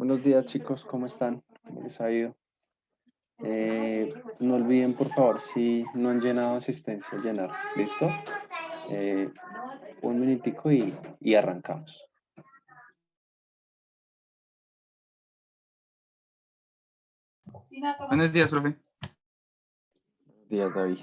Buenos días, chicos, ¿cómo están? ¿Cómo les ha ido? No olviden, por favor, si no han llenado asistencia, llenar. ¿Listo? Eh, un minutico y arrancamos. Buenos días, profe. Buenos días, David.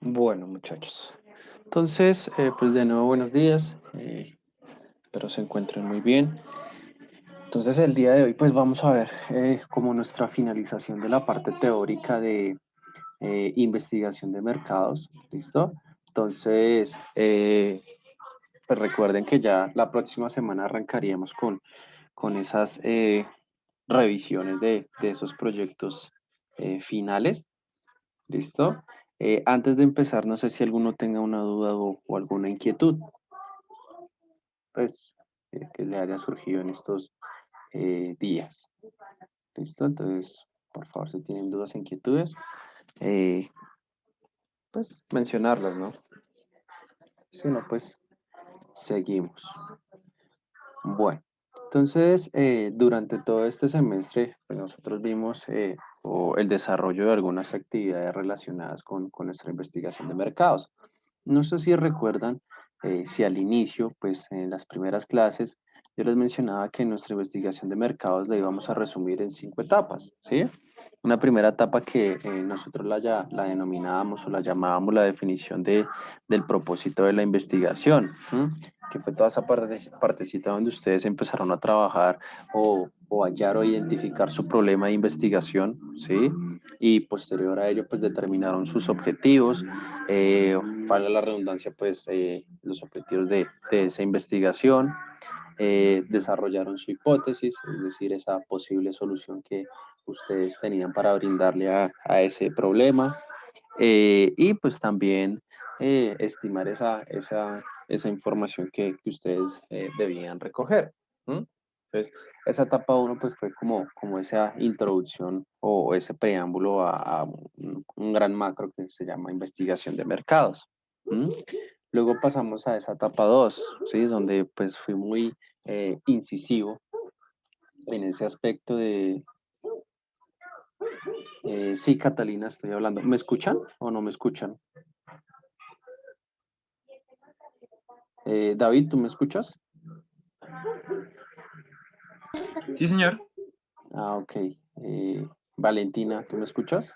Bueno, muchachos. Entonces, pues de nuevo, buenos días. Espero se encuentren muy bien. Entonces, el día de hoy, pues vamos a ver como nuestra finalización de la parte teórica de investigación de mercados. ¿Listo? Entonces, pues recuerden que ya la próxima semana arrancaríamos con esas revisiones de esos proyectos finales. ¿Listo? Antes de empezar, no sé si alguno tenga una duda o alguna inquietud, pues que le haya surgido en estos días. ¿Listo? Entonces, por favor, si tienen dudas e inquietudes, eh, pues mencionarlas, ¿no? Si no, pues seguimos. Bueno, entonces, durante todo este semestre, pues nosotros vimos el desarrollo de algunas actividades relacionadas con nuestra investigación de mercados. No sé si recuerdan, si al inicio, pues en las primeras clases, yo les mencionaba que nuestra investigación de mercados la íbamos a resumir en 5 etapas, ¿sí? Una primera etapa que nosotros la denominábamos o la llamábamos la definición del propósito de la investigación, ¿m? Que fue toda esa partecita donde ustedes empezaron a trabajar o hallar o identificar su problema de investigación, ¿sí? Y posterior a ello, pues determinaron sus objetivos, para la redundancia, pues los objetivos de esa investigación, desarrollaron su hipótesis, es decir, esa posible solución que ustedes tenían para brindarle a ese problema, y pues también estimar esa información que ustedes debían recoger. ¿M? Entonces, esa etapa uno pues fue como esa introducción o ese preámbulo a un gran macro que se llama investigación de mercados. ¿M? Luego pasamos a esa etapa 2, ¿sí? Donde pues fui muy incisivo en ese aspecto de... sí, Catalina, estoy hablando. ¿Me escuchan o no me escuchan? David, ¿tú me escuchas? Sí, señor. Ah, ok. Valentina, ¿tú me escuchas?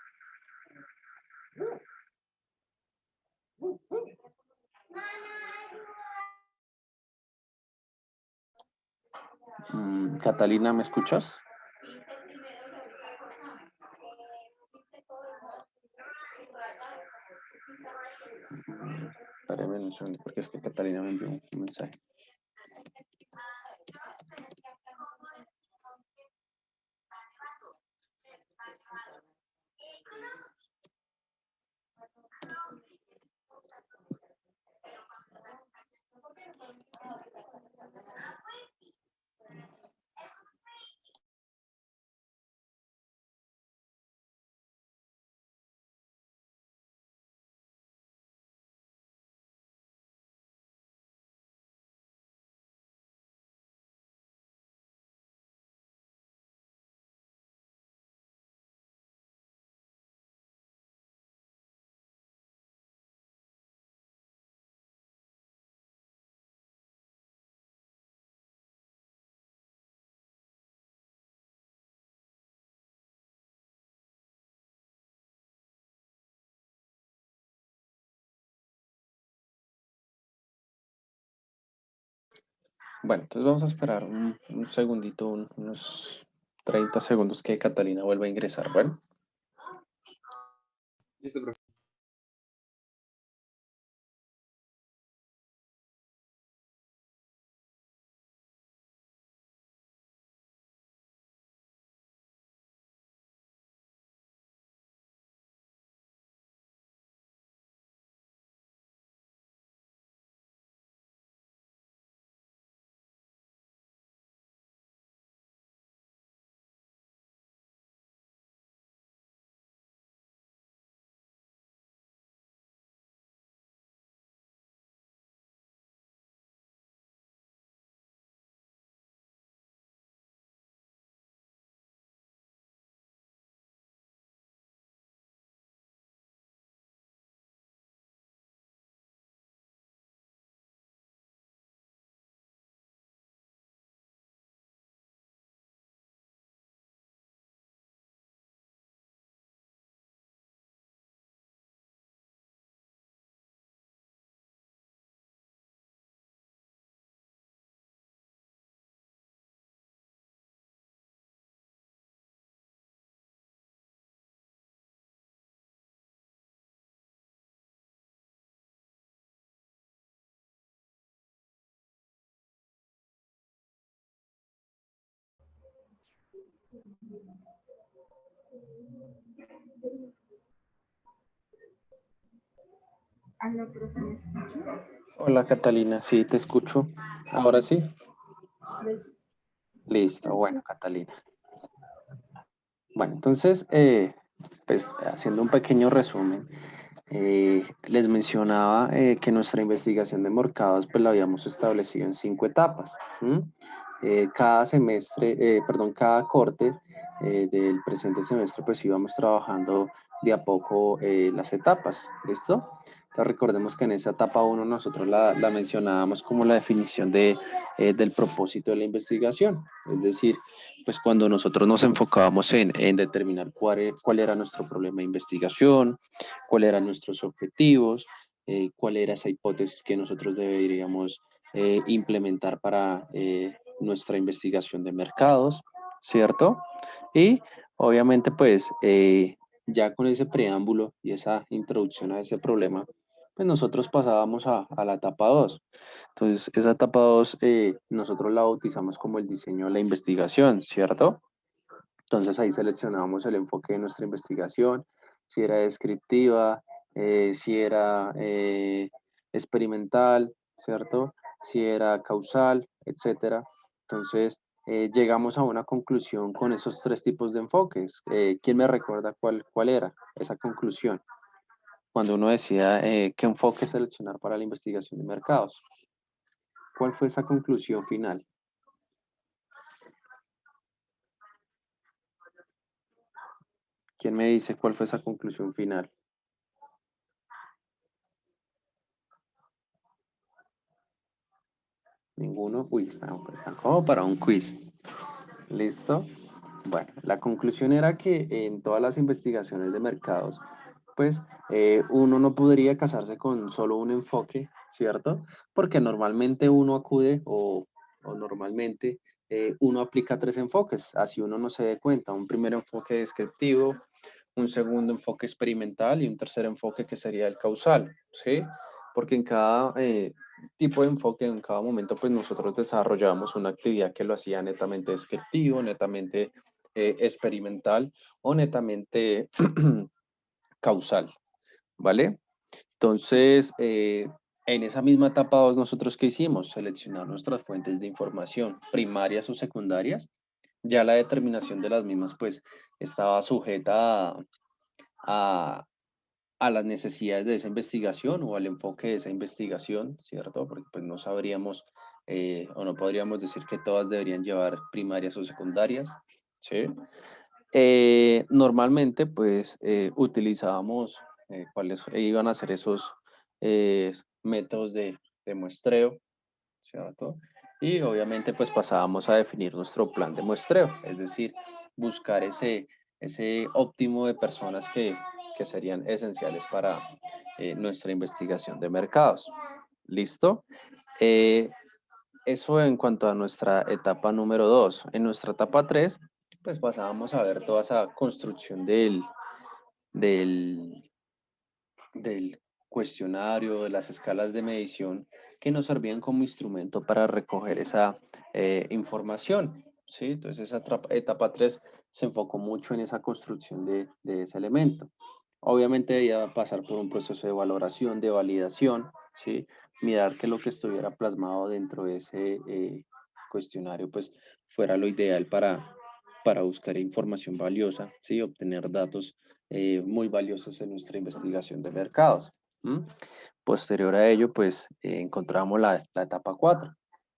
Catalina, ¿me escuchas? Espérame un segundo, porque es que Catalina me envió un mensaje. Bueno, entonces vamos a esperar un segundito, unos 30 segundos que Catalina vuelva a ingresar. Bueno, Listo, profe. Aló, profe, ¿me escucha? hola Catalina, sí, te escucho. Ahora sí. Listo, bueno, Catalina. Bueno, entonces, pues haciendo un pequeño resumen, les mencionaba que nuestra investigación de mercados pues la habíamos establecido en 5 etapas. ¿M? Cada semestre, perdón, cada corte del presente semestre pues íbamos trabajando de a poco las etapas, ¿listo? Entonces recordemos que en esa etapa 1 nosotros la mencionábamos como la definición del propósito de la investigación, es decir, pues cuando nosotros nos enfocábamos en determinar cuál era nuestro problema de investigación, cuáles eran nuestros objetivos, cuál era esa hipótesis que nosotros deberíamos implementar para nuestra investigación de mercados, ¿cierto? Y obviamente pues ya con ese preámbulo y esa introducción a ese problema, pues nosotros pasábamos a la etapa 2. Entonces, esa etapa 2 nosotros la bautizamos como el diseño de la investigación, ¿cierto? Entonces ahí seleccionábamos el enfoque de nuestra investigación, si era descriptiva, si era experimental, ¿cierto? Si era causal, etcétera. Entonces llegamos a una conclusión con esos 3 tipos de enfoques. ¿Quién me recuerda cuál era esa conclusión? Cuando uno decía qué enfoque seleccionar para la investigación de mercados. ¿Cuál fue esa conclusión final? ¿Quién me dice cuál fue esa conclusión final? Ninguno. Uy, están como para un quiz. ¿Listo? Bueno, la conclusión era que en todas las investigaciones de mercados, pues uno no podría casarse con solo un enfoque, ¿cierto? Porque normalmente uno acude o o normalmente uno aplica 3 enfoques, así uno no se dé cuenta. Un primer enfoque descriptivo, un segundo enfoque experimental y un tercer enfoque que sería el causal, ¿sí? Porque en cada tipo de enfoque, en cada momento, pues nosotros desarrollamos una actividad que lo hacía netamente descriptivo, netamente experimental o netamente causal, ¿vale? Entonces, en esa misma etapa 2, ¿nosotros qué hicimos? Seleccionar nuestras fuentes de información, primarias o secundarias. Ya la determinación de las mismas, pues, estaba sujeta a, a las necesidades de esa investigación o al enfoque de esa investigación, ¿cierto? Porque pues no sabríamos o no podríamos decir que todas deberían llevar primarias o secundarias, ¿sí? Normalmente, pues, utilizábamos cuáles iban a ser esos métodos de muestreo, ¿cierto? Y obviamente, pues, pasábamos a definir nuestro plan de muestreo, es decir, buscar ese óptimo de personas que serían esenciales para nuestra investigación de mercados. ¿Listo? Eh, Eso en cuanto a nuestra etapa número 2. En nuestra etapa 3, pues pasábamos a ver toda esa construcción del, del cuestionario, de las escalas de medición que nos servían como instrumento para recoger esa información, ¿sí? Entonces esa etapa 3 se enfocó mucho en esa construcción de ese elemento. Obviamente debía pasar por un proceso de valoración, de validación, ¿sí? Mirar que lo que estuviera plasmado dentro de ese cuestionario pues fuera lo ideal para buscar información valiosa, ¿sí? Obtener datos muy valiosos en nuestra investigación de mercados. ¿M? Posterior a ello, pues encontramos la etapa 4,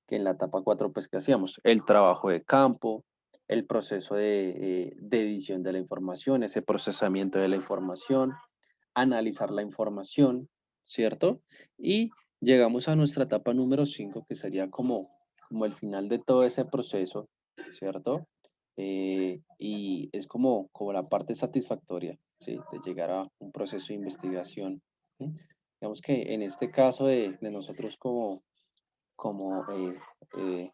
que en la etapa 4, pues, ¿qué hacíamos? El trabajo de campo, el proceso de edición de la información, ese procesamiento de la información, analizar la información, ¿cierto? Y llegamos a nuestra etapa número 5, que sería como el final de todo ese proceso, ¿cierto? Y es como la parte satisfactoria, ¿sí? De llegar a un proceso de investigación. ¿Sí? Digamos que en este caso de nosotros como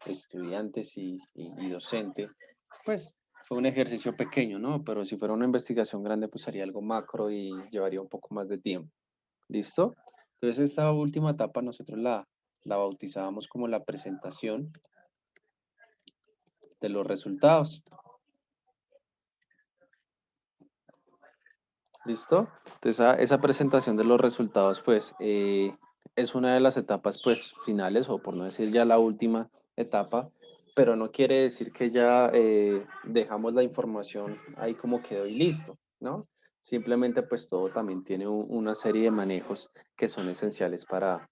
estudiantes y docente, pues fue un ejercicio pequeño, ¿no? Pero si fuera una investigación grande, pues sería algo macro y llevaría un poco más de tiempo. ¿Listo? Entonces esta última etapa nosotros la bautizábamos como la presentación de los resultados. ¿Listo? Entonces esa presentación de los resultados, pues, es una de las etapas, pues, finales, o por no decir ya la última etapa, pero no quiere decir que ya dejamos la información ahí como quedó y listo, ¿no? Simplemente, pues, todo también tiene una serie de manejos que son esenciales para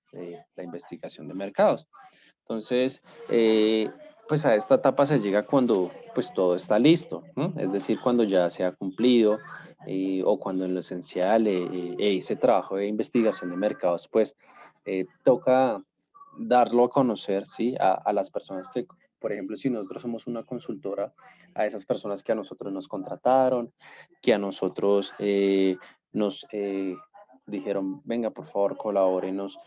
la investigación de mercados. Entonces, pues a esta etapa se llega cuando pues todo está listo, ¿no? Es decir, cuando ya se ha cumplido o cuando en lo esencial ese trabajo de investigación de mercados pues toca darlo a conocer, ¿sí? A las personas que, por ejemplo, si nosotros somos una consultora, a esas personas que a nosotros nos contrataron, que a nosotros nos dijeron, venga, por favor, colabórenos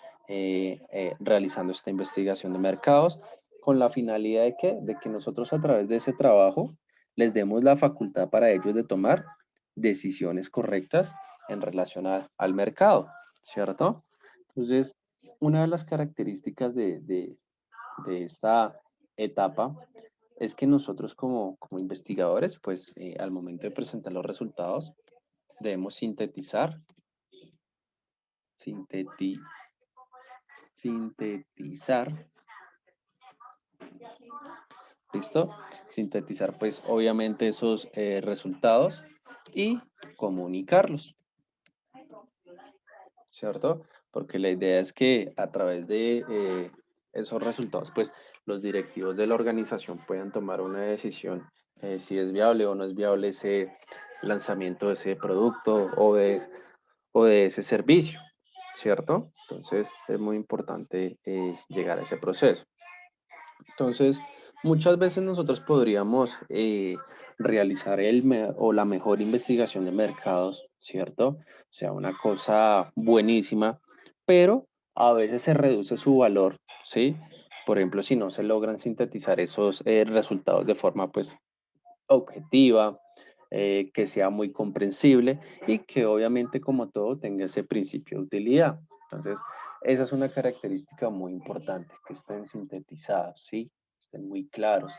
realizando esta investigación de mercados con la finalidad de que nosotros a través de ese trabajo les demos la facultad para ellos de tomar decisiones correctas en relación al mercado, ¿cierto? Entonces, una de las características de esta etapa es que nosotros como investigadores, pues al momento de presentar los resultados, debemos sinteti- sintetizar. ¿Listo? Sintetizar pues obviamente esos resultados y comunicarlos, ¿cierto? Porque la idea es que a través de esos resultados pues los directivos de la organización puedan tomar una decisión si es viable o no es viable ese lanzamiento de ese producto o de ese servicio, ¿cierto? Entonces es muy importante llegar a ese proceso. Entonces, muchas veces nosotros podríamos realizar o la mejor investigación de mercados, ¿cierto? O sea, una cosa buenísima, pero a veces se reduce su valor, ¿sí? por ejemplo, si no se logran sintetizar esos resultados de forma pues objetiva, que sea muy comprensible y que obviamente como todo tenga ese principio de utilidad. Entonces, esa es una característica muy importante, que estén sintetizados, ¿sí? Estén muy claros,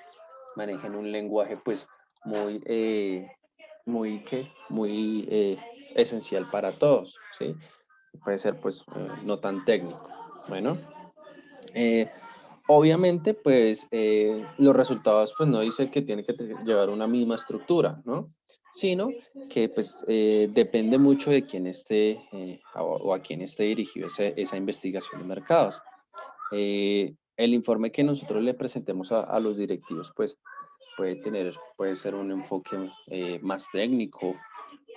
manejen un lenguaje pues muy, muy esencial para todos, ¿sí? Puede ser pues no tan técnico. Bueno, eh, obviamente pues los resultados pues no dice que tiene que llevar una misma estructura, ¿no? Sino que pues depende mucho de quién esté o a quién esté dirigido esa investigación de mercados. El informe que nosotros le presentemos a los directivos pues puede ser un enfoque más técnico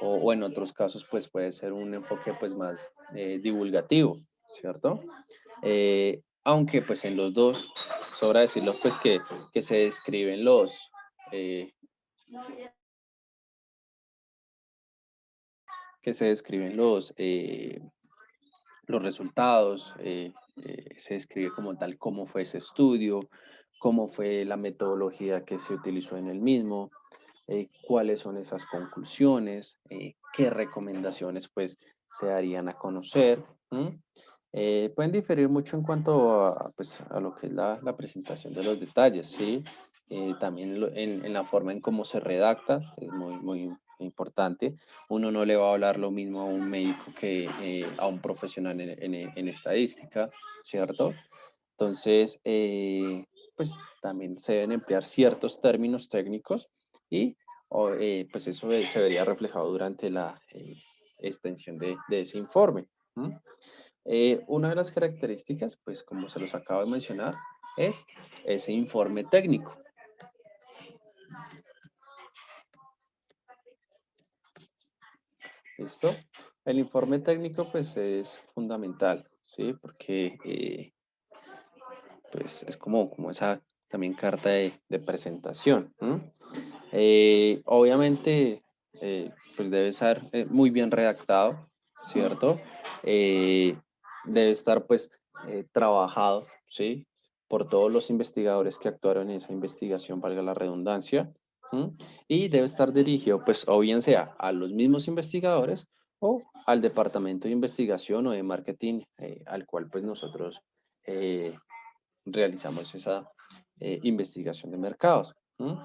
o en otros casos pues puede ser un enfoque pues más divulgativo, ¿cierto? Aunque pues en los dos, sobra decirlo pues que se describen eh, que se describen los resultados, se describe como tal cómo fue ese estudio, cómo fue la metodología que se utilizó en el mismo, cuáles son esas conclusiones, qué recomendaciones pues se darían a conocer. ¿M? Pueden diferir mucho en cuanto a, pues, a lo que es la presentación de los detalles, ¿sí? También en la forma en cómo se redacta, es muy importante. Uno no le va a hablar lo mismo a un médico que a un profesional en estadística, ¿cierto? Entonces, pues también se deben emplear ciertos términos técnicos y pues eso se vería reflejado durante la extensión de ese informe. ¿M? Una de las características, pues como se los acabo de mencionar, es ese informe técnico. ¿Listo? El informe técnico pues es fundamental, ¿sí? Porque pues es como esa también carta de presentación. ¿M? Obviamente pues debe estar muy bien redactado, ¿cierto? Debe estar pues trabajado, ¿sí? Por todos los investigadores que actuaron en esa investigación, valga la redundancia. ¿M? Y debe estar dirigido pues o bien sea a los mismos investigadores o al departamento de investigación o de marketing al cual pues nosotros realizamos esa investigación de mercados. ¿M?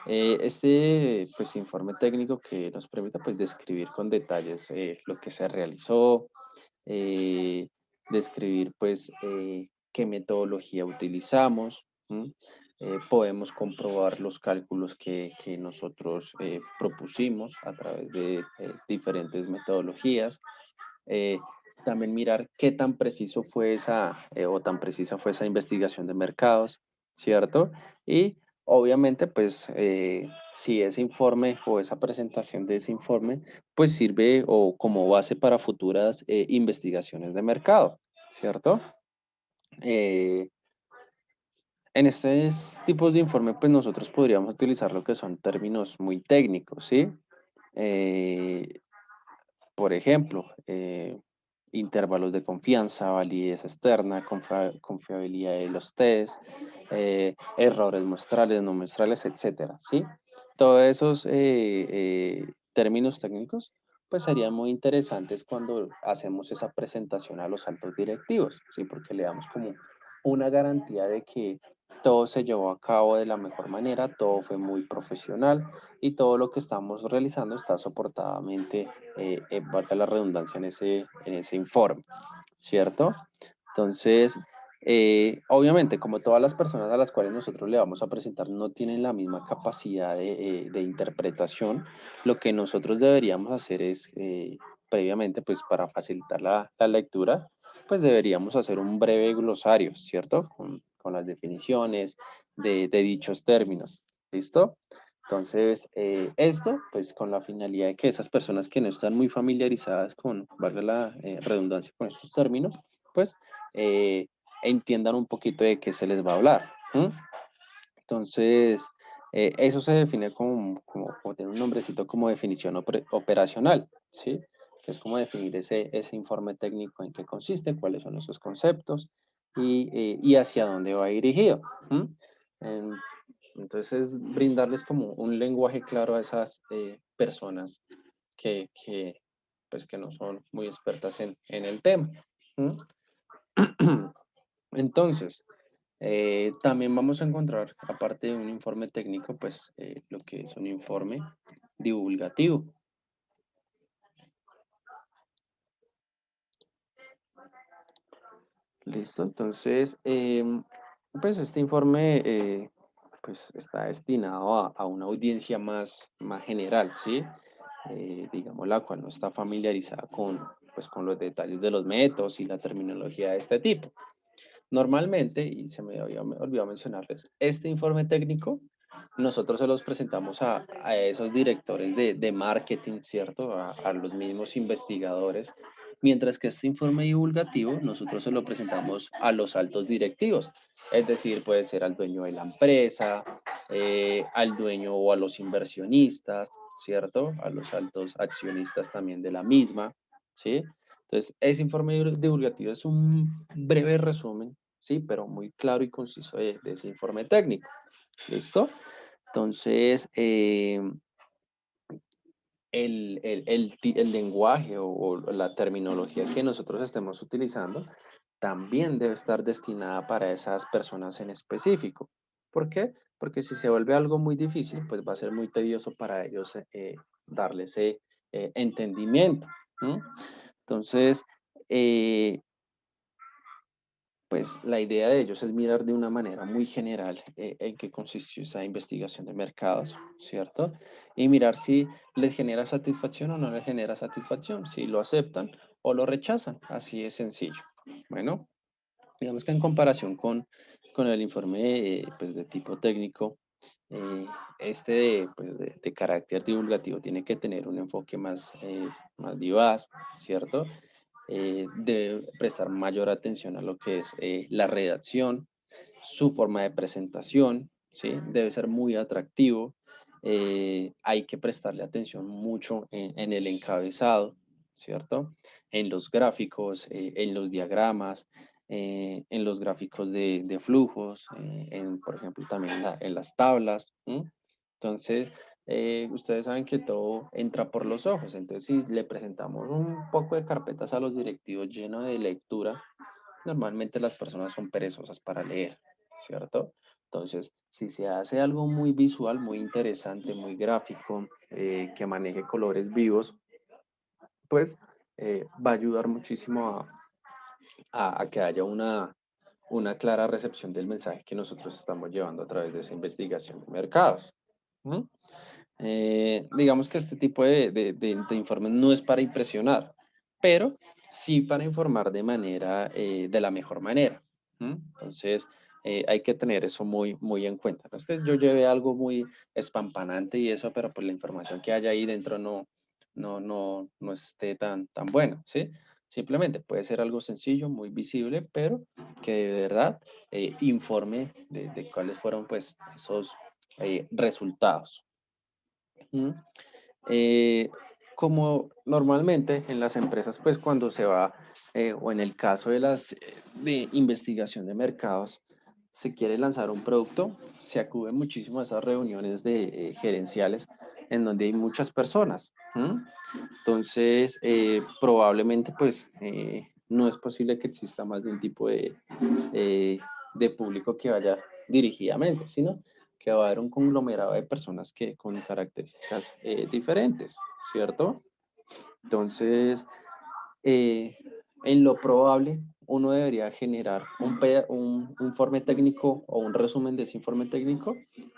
Este pues, informe técnico que nos permita pues, describir con detalles lo que se realizó, eh, describir pues, qué metodología utilizamos. ¿M? Podemos comprobar los cálculos que nosotros propusimos a través de diferentes metodologías. Eh, También mirar qué tan preciso fue esa o tan precisa fue esa investigación de mercados, ¿cierto? Y obviamente, pues, si ese informe o esa presentación de ese informe, pues sirve o como base para futuras investigaciones de mercado, ¿cierto? Eh, en estos tipos de informe, pues nosotros podríamos utilizar lo que son términos muy técnicos, ¿sí? Eh, por ejemplo, intervalos de confianza, validez externa, confiabilidad de los test, errores muestrales, no muestrales, etcétera, ¿sí? Todos esos términos técnicos, pues serían muy interesantes cuando hacemos esa presentación a los altos directivos, ¿sí? Porque le damos como una garantía de que todo se llevó a cabo de la mejor manera, todo fue muy profesional y todo lo que estamos realizando está soportadamente valga la redundancia, en ese informe, ¿cierto? Entonces, obviamente, como todas las personas a las cuales nosotros le vamos a presentar no tienen la misma capacidad de interpretación, lo que nosotros deberíamos hacer es, previamente, pues para facilitar la lectura, pues deberíamos hacer un breve glosario, ¿cierto? Con las definiciones de dichos términos, ¿listo? Entonces, esto, pues con la finalidad de que esas personas que no están muy familiarizadas con, valga la redundancia, con estos términos, pues eh, entiendan un poquito de qué se les va a hablar. ¿M? Entonces, eso se define como tiene un nombrecito como definición operacional, ¿sí? Que es como definir ese informe técnico en qué consiste, cuáles son esos conceptos, y hacia dónde va dirigido. ¿M? En- Entonces, brindarles como un lenguaje claro a esas personas pues, que no son muy expertas en el tema. ¿M? Entonces, también vamos a encontrar, aparte de un informe técnico, pues lo que es un informe divulgativo. Listo, entonces, pues este informe pues está destinado a una audiencia más general, ¿sí? Digamos, la cual no está familiarizada pues, con los detalles de los métodos y la terminología de este tipo. Normalmente, y se me había olvidado mencionarles, este informe técnico nosotros se los presentamos a esos directores de marketing, ¿cierto? A los mismos investigadores, mientras que este informe divulgativo nosotros se lo presentamos a los altos directivos, es decir, puede ser al dueño de la empresa, al dueño o a los inversionistas, ¿cierto? A los altos accionistas también de la misma, ¿sí? Entonces, ese informe divulgativo es un breve resumen, sí, pero muy claro y conciso de ese informe técnico. ¿Listo? Entonces, el lenguaje o la terminología que nosotros estemos utilizando también debe estar destinada para esas personas en específico. ¿Por qué? Porque si se vuelve algo muy difícil, pues va a ser muy tedioso para ellos darle ese entendimiento. ¿M? Entonces, eh, pues la idea de ellos es mirar de una manera muy general en qué consistió esa investigación de mercados, ¿cierto? Y mirar si les genera satisfacción o no les genera satisfacción, si lo aceptan o lo rechazan, así de sencillo. Bueno, digamos que en comparación con el informe pues, de tipo técnico, eh, este pues, de carácter divulgativo tiene que tener un enfoque más vivaz, ¿cierto? Debe prestar mayor atención a lo que es la redacción, su forma de presentación, ¿sí? Debe ser muy atractivo. Hay que prestarle atención mucho en el encabezado, ¿cierto? En los gráficos, en los diagramas, en los gráficos de flujos, por ejemplo, también en las tablas. ¿M? Entonces, ustedes saben que todo entra por los ojos, entonces si le presentamos un poco de carpetas a los directivos lleno de lectura, normalmente las personas son perezosas para leer, ¿cierto? Entonces, si se hace algo muy visual, muy interesante, muy gráfico, que maneje colores vivos, pues va a ayudar muchísimo a que haya una clara recepción del mensaje que nosotros estamos llevando a través de esa investigación de mercados. ¿Mm? Digamos que este tipo de informes no es para impresionar, pero sí para informar de la mejor manera. ¿M? Entonces, hay que tener eso muy en cuenta. No es que yo lleve algo muy espampanante y eso, pero pues la información que haya ahí dentro no esté tan buena, ¿sí? Simplemente puede ser algo sencillo, muy visible, pero que de verdad informe de cuáles fueron pues esos resultados. ¿M? Eh, Como normalmente en las empresas, pues cuando se va, o en el caso de las de investigación de mercados, se quiere lanzar un producto, se acude muchísimo a esas reuniones de gerenciales en donde hay muchas personas. ¿M? Entonces, probablemente pues no es posible que exista más de un tipo de público que vaya dirigidamente, sino que va a haber un conglomerado de personas que con características diferentes, ¿cierto? Entonces, eh, en lo probable, uno debería generar un informe técnico o un resumen de ese informe técnico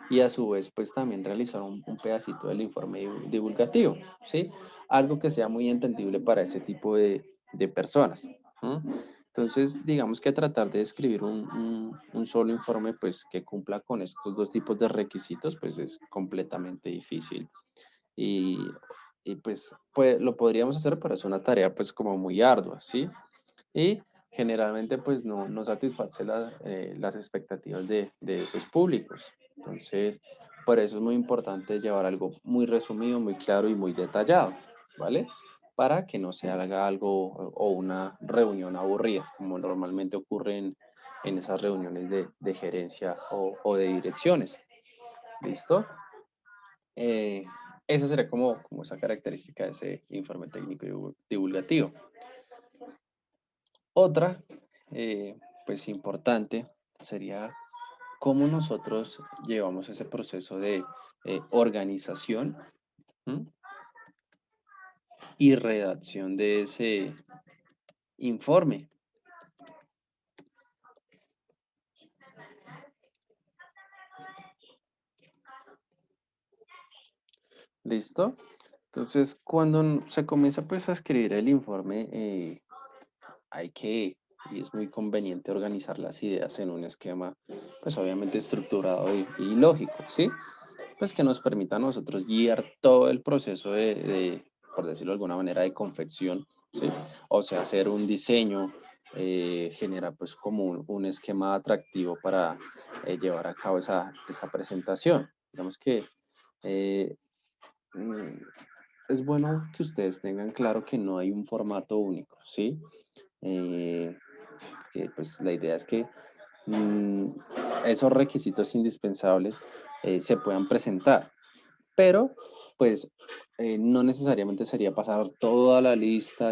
y a su vez, pues también realizar un pedacito del informe divulgativo, ¿sí? Algo que sea muy entendible para ese tipo de personas. ¿M? Entonces, digamos que tratar de escribir un solo informe, pues que cumpla con estos dos tipos de requisitos, pues es completamente difícil y, y pues lo podríamos hacer, pero es una tarea pues como muy ardua, ¿sí? Y generalmente pues no satisface las expectativas de esos públicos. Entonces, por eso es muy importante llevar algo muy resumido, muy claro y muy detallado, ¿vale? Para que no se haga algo o una reunión aburrida, como normalmente ocurre en esas reuniones de gerencia o de direcciones. ¿Listo? Esa sería como esa característica de ese informe técnico divulgativo. Otra, pues importante, sería cómo nosotros llevamos ese proceso de organización, ¿m? Y redacción de ese informe. ¿Listo? Entonces, cuando se comienza pues a escribir el informe, y es muy conveniente organizar las ideas en un esquema, pues obviamente estructurado y lógico, ¿sí? Pues que nos permita a nosotros guiar todo el proceso por decirlo de alguna manera, de confección, ¿sí? O sea, hacer un diseño, genera pues como un esquema atractivo para llevar a cabo esa presentación. Digamos que eh, mm, es bueno que ustedes tengan claro que no hay un formato único, ¿sí? Eh, que pues la idea es que mm, esos requisitos indispensables se puedan presentar, pero pues no necesariamente sería pasar toda la lista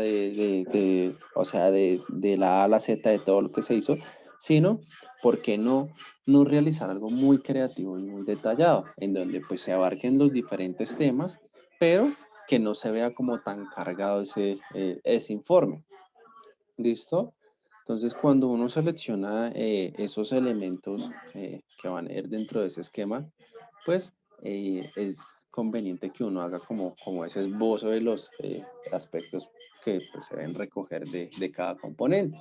o sea, de la A a la Z de todo lo que se hizo, sino, ¿por qué no realizar algo muy creativo y muy detallado, en donde pues se abarquen los diferentes temas, pero que no se vea como tan cargado ese informe? ¿Listo? Entonces, cuando uno selecciona esos elementos que van a ir dentro de ese esquema, pues es conveniente que uno haga como ese esbozo de los aspectos que pues, se deben recoger de cada componente.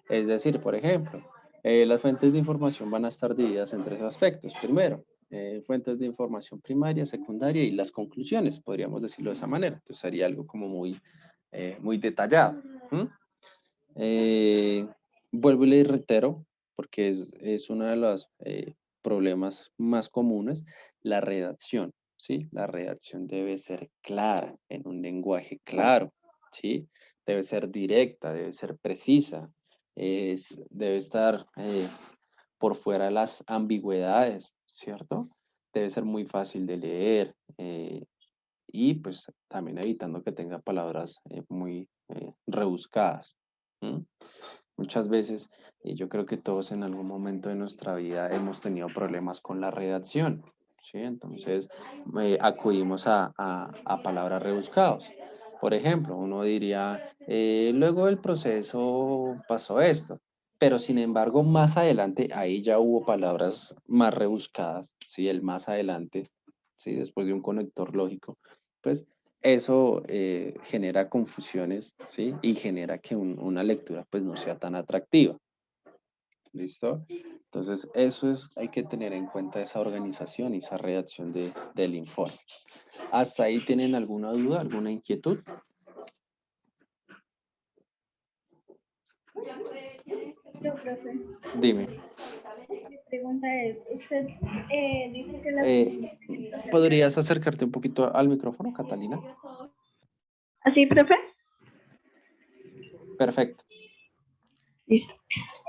Es decir, por ejemplo, las fuentes de información van a estar divididas en tres aspectos. Primero, fuentes de información primaria, secundaria y las conclusiones, podríamos decirlo de esa manera. Entonces sería algo como muy detallado. ¿Mm? Eh, Vuelvo y le reitero, porque es uno de los problemas más comunes, la redacción, ¿sí? La redacción debe ser clara, en un lenguaje claro, ¿sí? Debe ser directa, debe ser precisa, debe estar por fuera de las ambigüedades, ¿cierto? Debe ser muy fácil de leer, y pues también evitando que tenga palabras muy rebuscadas. ¿Mm? Muchas veces, y yo creo que todos en algún momento de nuestra vida hemos tenido problemas con la redacción, ¿sí? Entonces, acudimos a palabras rebuscadas. Por ejemplo, uno diría, luego del proceso pasó esto, pero sin embargo, más adelante, ahí ya hubo palabras más rebuscadas, ¿sí? El más adelante, ¿sí? Después de un conector lógico, pues eso genera confusiones, ¿sí? Y genera que una lectura pues no sea tan atractiva. ¿Listo? Entonces, hay que tener en cuenta esa organización y esa redacción del informe. ¿Hasta ahí tienen alguna duda, alguna inquietud? Yo, profe, Dime. mi pregunta es, usted dice que las Eh, conclusiones... ¿Podrías acercarte un poquito al micrófono, Catalina? ¿Así, profe? Perfecto. Listo.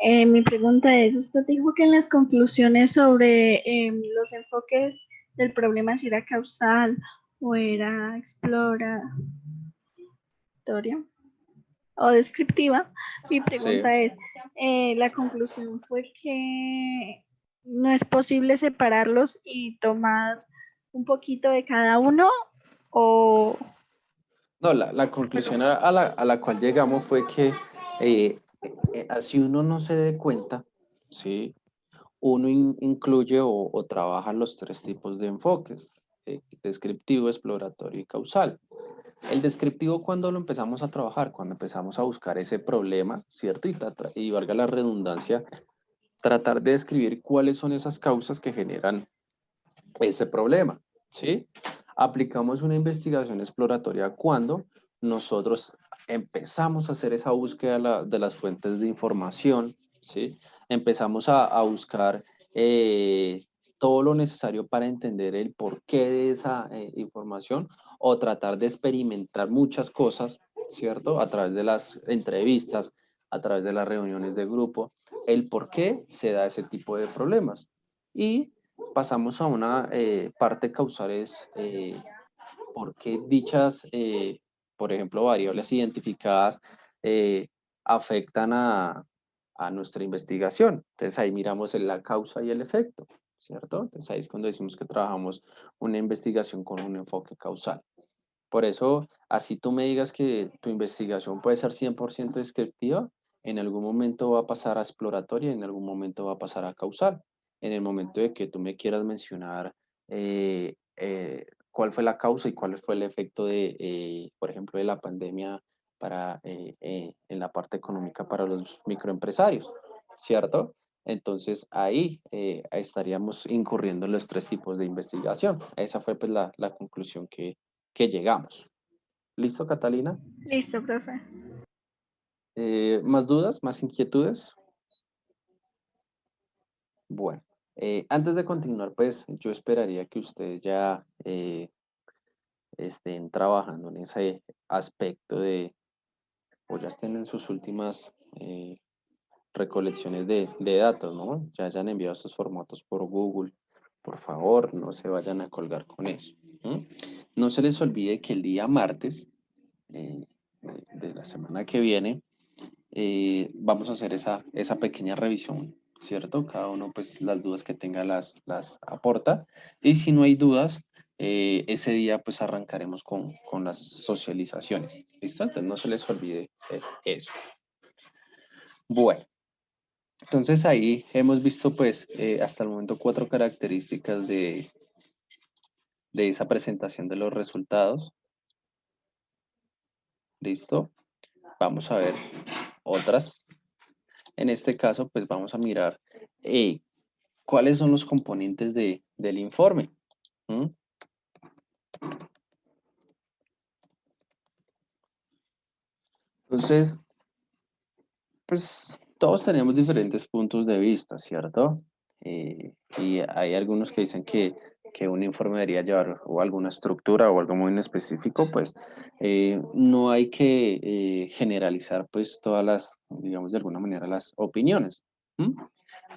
Mi pregunta es, usted dijo que en las conclusiones sobre los enfoques del problema, si era causal o era exploratoria o descriptiva, mi Sí. pregunta es, la conclusión fue que no es posible separarlos y tomar un poquito de cada uno o... No, la conclusión a la cual llegamos fue que así uno no se dé cuenta, ¿sí? Uno incluye o trabaja los tres tipos de enfoques, descriptivo, exploratorio y causal. El descriptivo, cuando lo empezamos a trabajar, cuando empezamos a buscar ese problema, ¿cierto? Y valga la redundancia, tratar de describir cuáles son esas causas que generan ese problema, ¿sí? Aplicamos una investigación exploratoria cuando nosotros empezamos a hacer esa búsqueda de las fuentes de información, ¿sí? Empezamos a buscar todo lo necesario para entender el porqué de esa información o tratar de experimentar muchas cosas, ¿cierto? A través de las entrevistas, a través de las reuniones de grupo, el por qué se da ese tipo de problemas. Y pasamos a una parte causal, es por qué dichas, por ejemplo, variables identificadas afectan a nuestra investigación. Entonces ahí miramos la causa y el efecto, ¿cierto? Entonces ahí es cuando decimos que trabajamos una investigación con un enfoque causal. Por eso, así tú me digas que tu investigación puede ser 100% descriptiva, en algún momento va a pasar a exploratoria, en algún momento va a pasar a causal. En el momento de que tú me quieras mencionar cuál fue la causa y cuál fue el efecto de, por ejemplo, de la pandemia en la parte económica para los microempresarios, ¿cierto? Entonces ahí estaríamos incurriendo en los tres tipos de investigación. Esa fue pues la conclusión que llegamos. ¿Listo, Catalina? Listo, profe. ¿Más dudas? ¿Más inquietudes? Bueno, antes de continuar, pues yo esperaría que ustedes ya estén trabajando en ese aspecto o ya estén en sus últimas recolecciones de datos, ¿no? Ya hayan enviado esos formatos por Google. Por favor, no se vayan a colgar con eso. No se les olvide que el día martes de la semana que viene vamos a hacer esa pequeña revisión, ¿cierto? Cada uno, pues, las dudas que tenga las aporta. Y si no hay dudas, ese día, pues, arrancaremos con las socializaciones. ¿Listo? Entonces, no se les olvide eso. Bueno, entonces ahí hemos visto, pues, hasta el momento 4 características de esa presentación de los resultados. ¿Listo? Vamos a ver otras. En este caso, pues, vamos a mirar cuáles son los componentes del informe. ¿Mm? Entonces, pues todos tenemos diferentes puntos de vista, ¿cierto? Y hay algunos que dicen que un informe debería llevar o alguna estructura o algo muy en específico, pues no hay que generalizar pues todas las, digamos de alguna manera, las opiniones. ¿Mm?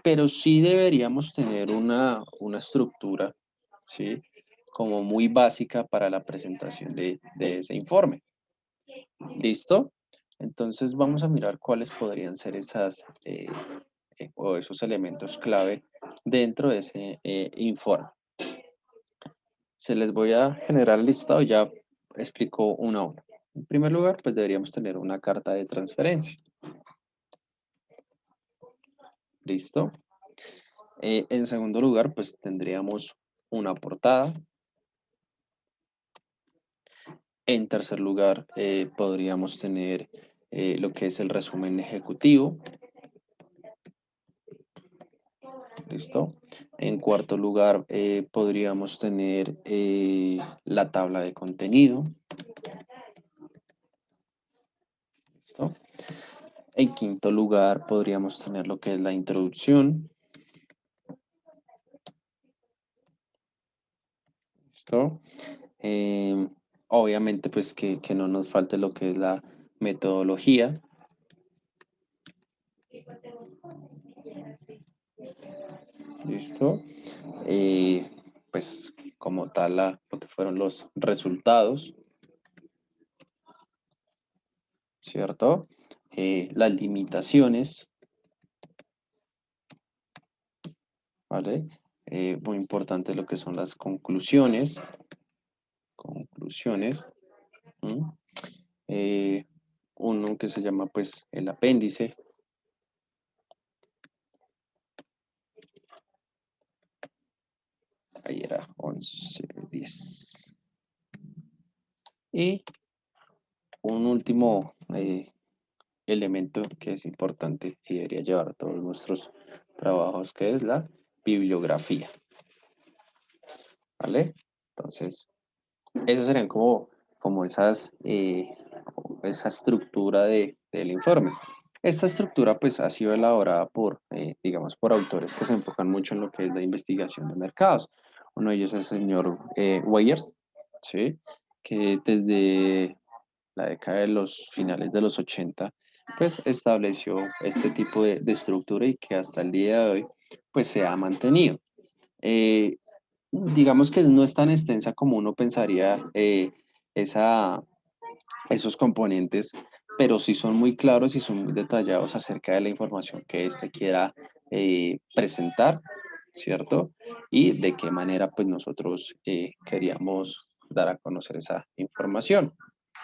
Pero sí deberíamos tener una estructura, ¿sí? Como muy básica para la presentación de ese informe. ¿Listo? Entonces vamos a mirar cuáles podrían ser esas o esos elementos clave dentro de ese informe. Se les voy a generar el listado, ya explico una a una. En primer lugar, pues deberíamos tener una carta de transferencia. ¿Listo? En segundo lugar, pues tendríamos una portada. En tercer lugar, podríamos tener lo que es el resumen ejecutivo. ¿Listo? En cuarto lugar, podríamos tener la tabla de contenido. ¿Listo? En quinto lugar, podríamos tener lo que es la introducción. ¿Listo? Obviamente, pues que no nos falte lo que es la metodología. ¿Listo? Pues como tal, lo que fueron los resultados. ¿Cierto? Las limitaciones. ¿Vale? Muy importante lo que son las conclusiones. Conclusiones. ¿Mm? Uno que se llama pues el apéndice. Ahí era 11, 10. Y un último elemento que es importante y debería llevar a todos nuestros trabajos, que es la bibliografía. ¿Vale? Entonces, esas serían como esa estructura del informe. Esta estructura pues ha sido elaborada por, digamos, por autores que se enfocan mucho en lo que es la investigación de mercados. Uno de ellos es el señor Weyers, ¿sí? Que desde la década de los finales de los 80 pues estableció este tipo de estructura y que hasta el día de hoy pues se ha mantenido. Eh, digamos que no es tan extensa como uno pensaría esa, esos componentes, pero sí son muy claros y son muy detallados acerca de la información que éste quiera presentar, ¿cierto? Y de qué manera pues nosotros queríamos dar a conocer esa información.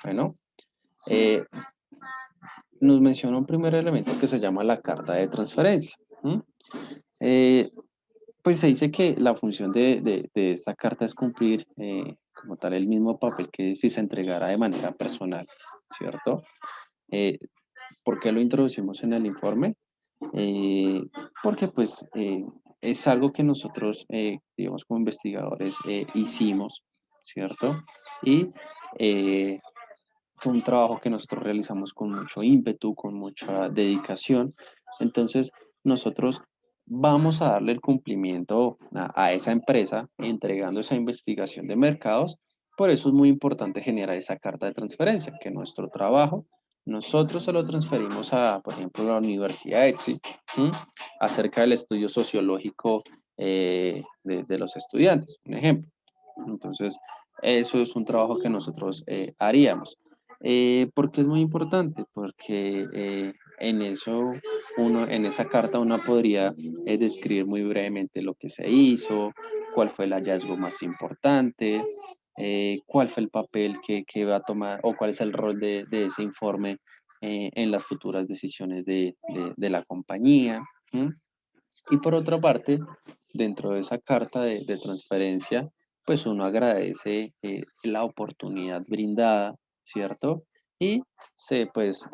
Bueno, eh, nos menciona un primer elemento que se llama la carta de transferencia. ¿M? Eh, pues se dice que la función de esta carta es cumplir como tal el mismo papel que si se entregara de manera personal, ¿cierto? Eh, ¿Por qué lo introducimos en el informe? Eh, porque pues es algo que nosotros, digamos, como investigadores hicimos, ¿cierto? Y fue un trabajo que nosotros realizamos con mucho ímpetu, con mucha dedicación. Entonces, nosotros vamos a darle el cumplimiento a esa empresa entregando esa investigación de mercados. Por eso es muy importante generar esa carta de transferencia, que nuestro trabajo nosotros se lo transferimos a, por ejemplo, la Universidad ETSI, ¿m? Acerca del estudio sociológico de los estudiantes, un ejemplo. Entonces, eso es un trabajo que nosotros haríamos. ¿Por qué es muy importante? Porque en eso, en esa carta uno podría describir muy brevemente lo que se hizo, cuál fue el hallazgo más importante, cuál fue el papel que va a tomar o cuál es el rol de ese informe en las futuras decisiones de la compañía. ¿M? Y por otra parte, dentro de esa carta de transferencia, pues uno agradece la oportunidad brindada, ¿cierto? Y se pues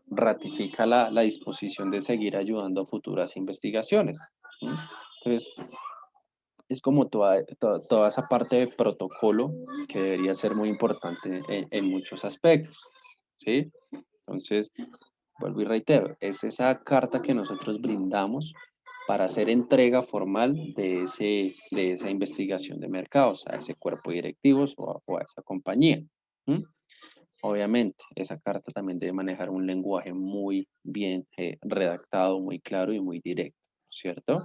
ratifica la disposición de seguir ayudando a futuras investigaciones. ¿Sí? Entonces, es como toda esa parte de protocolo que debería ser muy importante en muchos aspectos, ¿sí? Entonces, vuelvo y reitero, es esa carta que nosotros brindamos para hacer entrega formal de esa investigación de mercados a ese cuerpo de directivos o a esa compañía. ¿M? Obviamente, esa carta también debe manejar un lenguaje muy bien redactado, muy claro y muy directo, ¿cierto?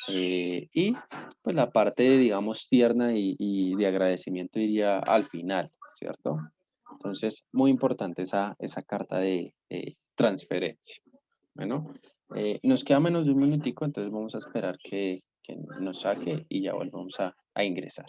Y pues la parte, digamos, tierna y de agradecimiento iría al final, ¿cierto? Entonces, muy importante esa carta de transferencia. Bueno, nos queda menos de un minutico, entonces vamos a esperar que nos saque y ya volvemos a ingresar.